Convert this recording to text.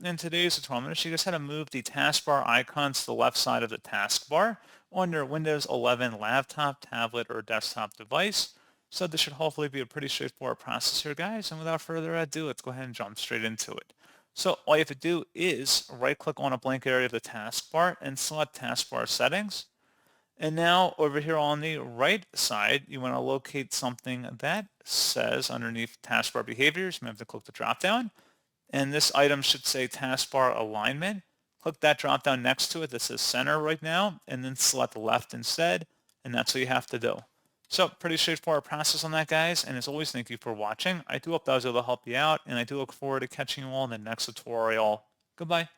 in today's tutorial, I'm going to show you guys how to move the taskbar icons to the left side of the taskbar on your Windows 11 laptop, tablet, or desktop device. So this should hopefully be a pretty straightforward process here, guys. And without further ado, let's go ahead and jump straight into it. So all you have to do is right-click on a blank area of the taskbar and select Taskbar Settings. And now over here on the right side, you want to locate something that says underneath Taskbar Behaviors. You have to click the drop-down. And this item should say Taskbar Alignment. Click that drop-down next to it that says Center right now, and then select Left instead. And that's what you have to do. So pretty straightforward process on that, guys. And as always, thank you for watching. I do hope that was able to help you out, and I do look forward to catching you all in the next tutorial. Goodbye.